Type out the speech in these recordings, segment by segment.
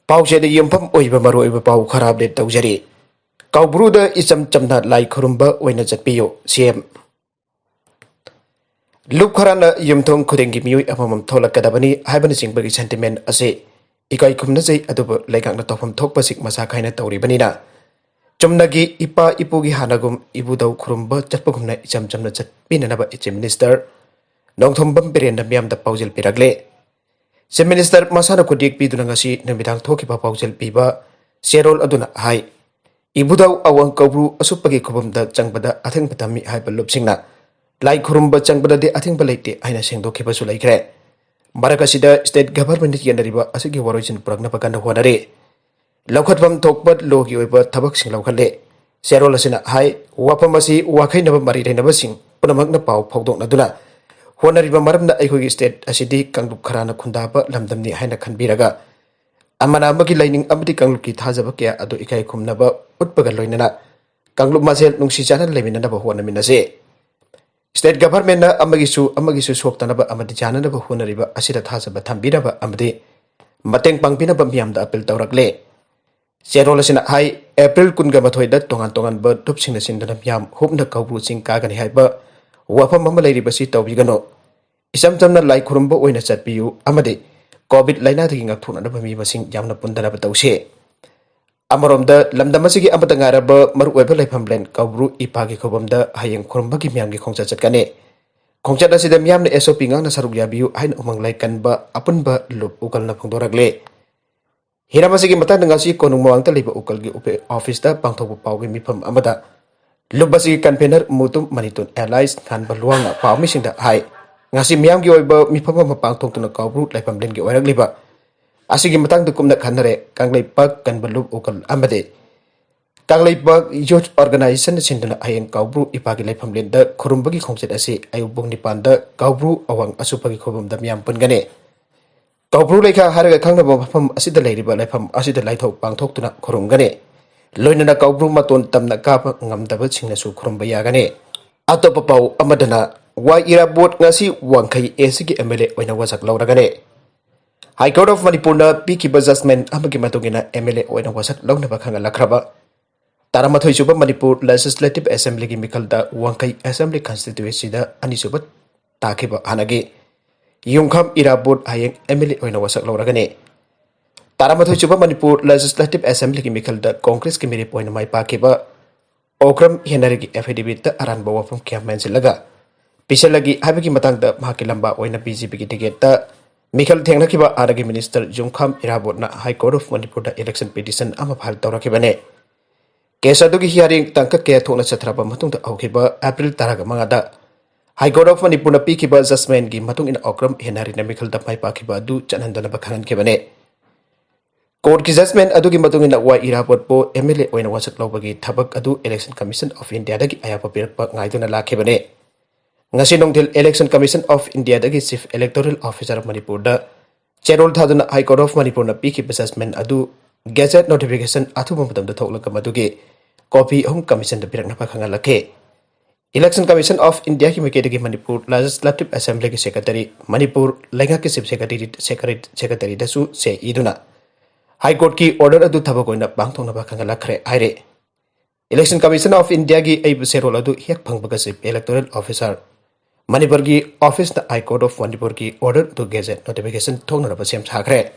Pauche de Yumthong Oiba Maro Iba Pau Kharab de Taujari. Koubru the Isam Chamnat like Khurumba Oina Zatpio, CM. Kharana Yumthong khudinggi Mioi thoklkkadabani haibani bagi sentiment ase. Ikai kumnase adubu laikang na tofam thokpasik masakaina tauribanina. Chumnagi ipa ipugi hanagum ibudau khurumba chatpagumna icham chamna chatpinanaba ichi minister. Nongthombam perenda miyam da paujil piragle. Se minister masana kudik piduna ngasi namidang thokipa paujil piba serol aduna hai. Ibudau awang koubru asupagi khubumda changbada atheng patami haiba lupsingna. Lai khurumba changbada de atheng balaite aina sengdokhiba su Oikhre. Marakasida state government yanariba asigi warojin pragna pakanda honare. Laukhatwam thokpat logi oiba thabak sing laukhalle. Serol asina hai wapamasi wakhainaba mari reinaba sing punamakna pau phogdokna duna. Honariba maramna aihoi state asidi kangluk kharana khundaba lamdamni haina khanbiraga. Amana amagi laining amadi kanglukki thajaba kya adu ikai khumnaba utpaga loinana. Kangluk masel nungsi chana leminanaba honaminase. State government na amagisu soktanaba amadi jananaba honariba asida thajaba thambiraba amadi mateng pangpinaba miyamda apel taurakle. Serol asina hai April kunga mathoida tongan ba dupsingna sindana miyam hopna koubru ching kagani haiba wafam ama lairibasi toubiganu. Isam chamna lai khurumba oina chatpiyu amadi Covid laina dagi ngakthunanaba mi masing yamna pundanaba tause. Amaromda lamdamasigi amata ngaraba maruoiba laifamlen koubru ipagi khobamda hayeng khurumba miyamgi khongcha chatkane. Khongcha asida miyamna SOP ngana saruk yabiyu haina umanglai kanba apunba lup ukalna phongdoragle. Hairibasi matang ngasi konung mawangta liba ukalgi upe office da pangthokpa paugi mifam amada lubasi convener mutum manitun allies thanba luanga paumisingda hai ngasi miyamgi oiba mifam ama pangthoktuna koubru laifamlengi oiragliba asigi matang dukumna khanare kanglaipak kanbalup ukal amade kanglaipak youth organization sinduna hayeng koubru ipagi laifamlenda khurumbagi khongchet asi ayubung nipanda koubru awang asupagi khobamda miyam pungane. Koubru leikha haraga khangnaba mafam asida leiriba laifam asida laithok pangthoktuna khurumgane. Loinana koubru maton tamna kapa ngamdaba chingnasu khurumba yagane. Atoppa pau amadana Y.Irabot ngasi Wangkhei AC ki MLA oina Wasak Louragani. High Court of Manipur na pikiba judgment amagi matungina MLA oina Wasak Louragani Lakhraba. Taramathoy suba Manipur Legislative Assembly ki mikhalda Wangkhei Assembly constituency da anisuba takiba hanagi. Y.Irabot hayeng MLA oina Wasak Louragani. Taramathoy suba Manipur Legislative Assembly ki mikhalda Congress ki mirip oina mai pakiba Oikhre henarigi affidavit da aranba wafam kya mensilaga. Pisalagi habiki matangda mahaki lamba oina BJP ki ticket da mikhal thengnakiba aragi minister Y.Irabot na High Court of Manipur da election petition ama phal tawrakibane. Case adugi hearing tangka kaya thokna chatraba matungda aukiba April 15 da High Court of Manipur na pikiba judgment gi matung ina Oikhre henari na mikhal da mai pakiba adu chanandana bakhanan kibane. Court ki judgment adugi matung ina Y.Irabot po MLA oina Wasak Louragani thabak adu Election Commission of India dagi ayapa pirakpa ngaiduna lakhibane. Ngasi nongthil Election Commission of India dagi Chief Electoral Officer of Manipur da cherol thaduna High Court of Manipur na pikiba judgment adu gazette notification athuba matamda thoklaka madugi copy commission da pirakna pakhanga lakhe. Election Commission of India ki mikedagi Manipur Legislative Assembly ki secretary Manipur Langi ki chief secretary da su se iduna High Court ki order adu thabakoina bangthongna pakhanga Lakh aire. Election Commission of India ki aibu serol adu hek phangbaga chief electoral officer Manipur ki office na High Court of Manipur ki order to gazette notification thongna ba sem Hellkkhre.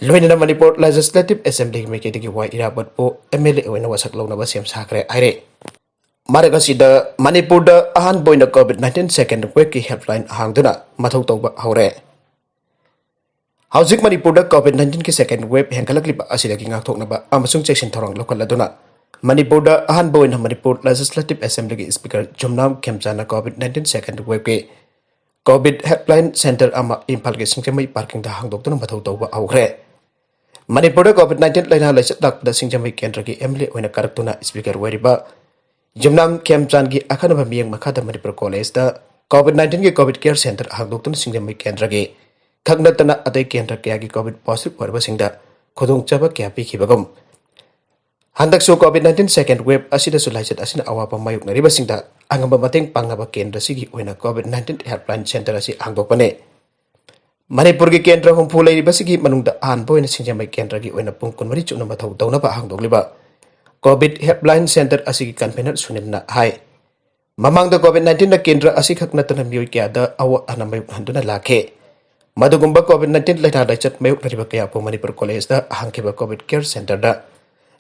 Loinana Manipur Legislative Assembly ki mikedagi Y.Irabot po MLA oina Wasak Louragani sem Hellkkhre aire. Maragasida Manipur da ahanba oina Covid-19 second wave ki helpline hangduna Mthou touba houre. Haujik Manipur da Covid-19 ki second wave hengkalakliba asidagi ngakthoknaba amasung chection thorong lokaladuna Manipur da ahanba oina Manipur Legislative Assembly ki speaker Jumnam Khemchana Covid-19 second wave ki Covid Helpline Center ama Imphal ki singjamai parking da hangdoktuna Mthou touba Oikhre. Manipur da Covid-19 laina laisatlak da singjamai kendra ki MLA oina karaktuna speaker wariba Jumnam Khemchan ki akhanaba miyang makhada Manipur College da Covid-19 ki Covid Care Center hangdoktuna singjamai kendra ki Khagnatana adai kendra kaya ki Covid positive warba singda khudungchaba kya pikibagum. Handaksu Covid-19 second wave asida sulaisat asina awapa mayuk nariba singda angamba mateng pangaba kendra sigi oina Covid-19 helpline center asi hangdokpane. Manipur ki kendra humpu leiribasi ki manungda ahanba oina singjamai kendra ki oina pung kunmari chukna Mthou taunaba hangdogliba Covid Helpline Center asigi convener sunimna hai mamangda Covid-19 na kendra asikhak natana Mioi kayada awa anamayuk hangduna Lakh madugumba Covid-19 laina laicat mayuk nariba kaya po Manipur College da hangkiba Covid Care Center da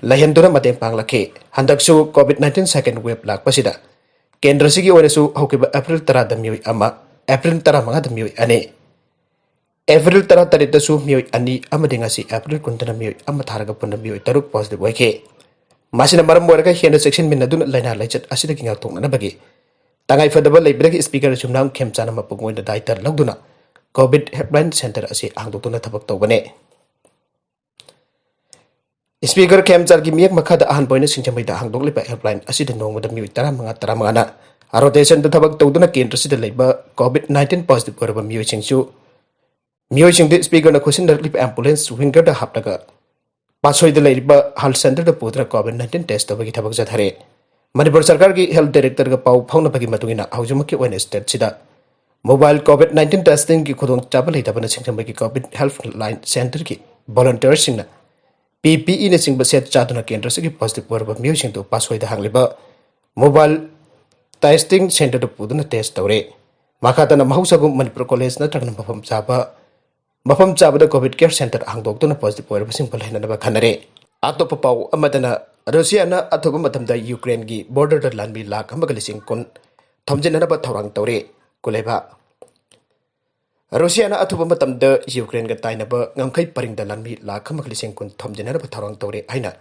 lahenduna mateng panglakhe handaksu Covid-19 second wave lakpasida kendra sigi oina su haukiba April 10 da Mioi ama April 15 da Mioi ane April 13 su Mioi ani amadi ngasi April 19 Mioi ama tharaga punna Mioi taruk positive Oikhre masina maram moraga hena section min aduna laina laichat asida ki ngakthong na bagi tangai fadaba leibragi speaker chumnam khemchana mapungoi da daitar lagduna Covid Helpline Center asi angdotuna thabak tawbane speaker khemchar ki miyak makhada ahan boina singjamai da hangdokliba helpline asida nongda Mioi 15 na rotation da thabak tawduna kendra sida leiba Covid-19 positive koraba Mioi singchu Mioi singde speaker na question da lip ambulance winger da haptaga pasoi da leiba health center da putra Covid-19 test tabagi thabak jathare Manipur sarkar ki health director ga pau phawna bagi matungina haujumaki oina state sida mobile Covid-19 testing ki khudong chabal hitabana singjamai ki Covid Helpline Center ki volunteer singna PPE ne singba set chaduna kendra sigi positive warba Mioi singto pasoi da hangliba mobile testing center da puduna test tawre makhatana mahusagum Manipur College na tagna mafam chabada Covid Care Center hangdoktuna positive warba singpal henana khanare Atoppa pau amadana Russia na athoba matamda Ukraine gi border da Lanmi Lakh Lising kun thomjinana ba thorang tawre kuleba Russia na athoba matamda Ukraine ga tainaba Wangkhei paring da Lanmi Lakh Lising kun thomjinana ba thorang tawre aina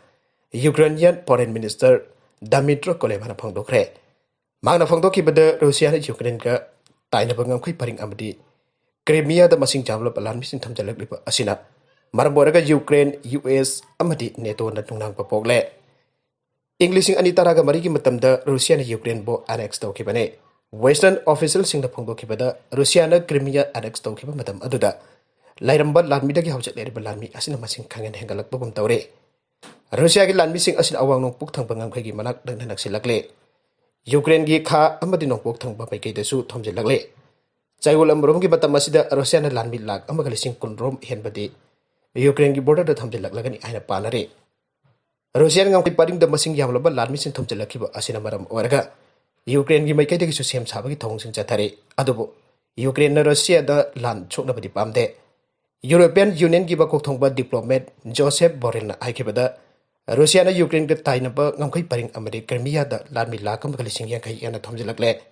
Ukrainian Foreign Minister Dmitry Kuleba na phangdokhre magna phangdokhi bada Russia na Ukraine ga tainaba Wangkhei paring amadi Crimea da masing jamla Lanmi sin thomjalakliba asina Maraboraga Ukraine, US, amadi NATO na tungnang papogle. Englishing anitaraga marigi matamda Russia na Ukraine bo annex tawkibane. Western official sing na phangdokibada Russia na Crimea annex tawkiba matam aduda. Lairamba Lanmi dagi hawjat leriba Lanmi asina masing kangen hengalak bagum tawre. Russia gi Lanmi sing asina awang nong puk thang bangang gi manak dang nanak silakle. Ukraine gi kha amadi nong puk thang ba pai kai dasu thomjilakle. Chaigul amrom gi matam asida Russia na Lanmi Lakh Lising kunrom henbadi Ukraine ki border da thamjilakani aina panare Russia ngam paring da masing yamlaba Lanmi sin thomjilakhiba asina maram oraga Ukraine ki maikai dagi su sem sabagi thong sing chathare adubo Ukraine na Russia da lan chokna badi pamde European Union ki bakok thongba diplomat Joseph Borrell na aikibada Russia na Ukraine ka tainaba ngamkai paring amade Crimea da Lanmi Lakh Lising yang kai yana thomjilakle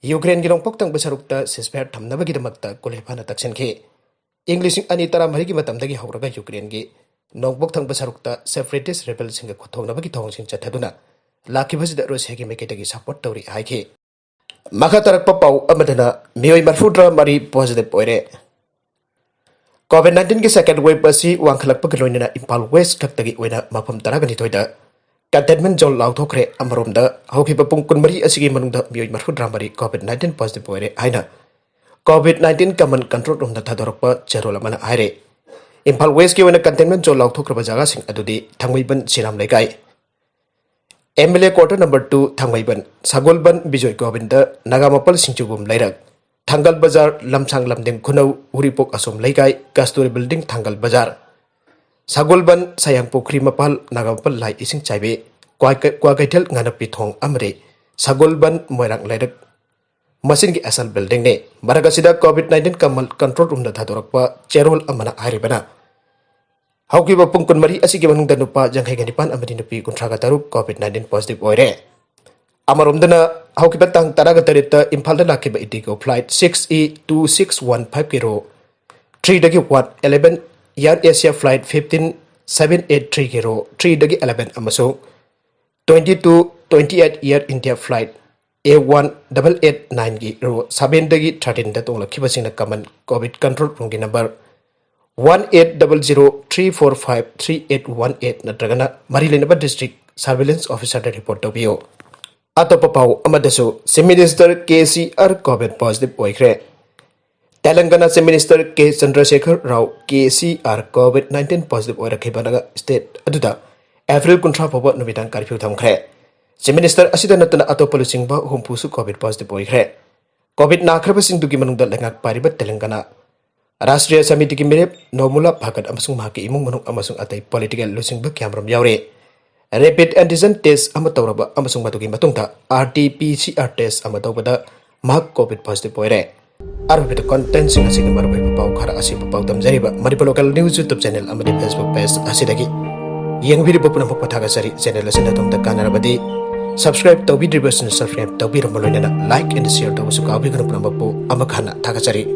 Ukraine ki longpok tang basarukta ceasefire thamnabagi damakta kulebana taksenke English anitara marigi matamdagi hauraga Ukraine gi nongbok thangba sarukta separatist rebel singa khothongnabagi thong sing chathaduna lakhibasida Russia gi meketagi support tawri haikhe makatarakpa pau amadana Mioi marfudra mari positive oire Covid-19 ki second wave asi wangkhalakpa galoinana Impal West khaktagi oina mafam taragani toida containment zone Hellkkhre amromda haukiba pung kunmari asigi manungda Mioi marfudra mari Covid-19 positive oire aina Covid-19 common control room da thadorpa cherola mana aire Impal West ki wena containment zone Hellkkhre jaga sing adudi thangmaiban siram lekai MLA quarter number 2 thangmaiban sagolban Bijoy Govinda nagamapal singchugum lairak Thangal Bazar lamsang lamding khunau uripok asom lekai Kasturi building Thangal Bazar sagolban sayang pokri mapal nagamapal lai ising chaibe kwagaitel nganapi thong amre sagolban moirang lairak Masin ki asal building ne Maragasida Covid-19 kamal control room da thadorakpa cherol amana haribana haukiba pungkun mari asigi manungda nupa jangkai ganipan amadi nupi kuntraga taruk Covid-19 positive oire amaromdana haukiba tang taraga tarita Imphalda lakiba Indigo flight 6E2615 kiro 3 dagi 11 Air Asia flight 15783 kiro 3 dagi 11 amasung 2228 Air India flight A1889 gi ro 7 dagi 13 da tong lakhiba singna common Covid control room gi number 1800345318 natragana Marilenaba district surveillance officer da report tawbiyo Atoppa pau amadasu Minister KCR Covid positive Oikhre Telangana Minister K Chandrasekhar Rao KCR Covid-19 positive oirakibanaga state aduda April kuntra pawat numidang curfew thamkhre Minister asida natana Atoppa Luchingba humpusu Covid positive Oikhre Covid nakraba singdugi manungda lengak pariba Telangana Rastriya Samiti ki mirep Nomula Bhagat amasung mahaki imung manung amasung atai political Luchingba kyamram yaure. Rapid antigen test amatauraba amasung matuki matungta RT-PCR test amatawada mahak COVID positive oire. Arbit content sing asing marbai pau khara asi pau tamjariba Manipur local news YouTube channel amadi Facebook page asidagi. Yang video pun nampak pathaga sari channel asinda tumda kanarabadi subscribe to be subscribe to be like and share to suka abi kana pun nampak amakhana thaga sari.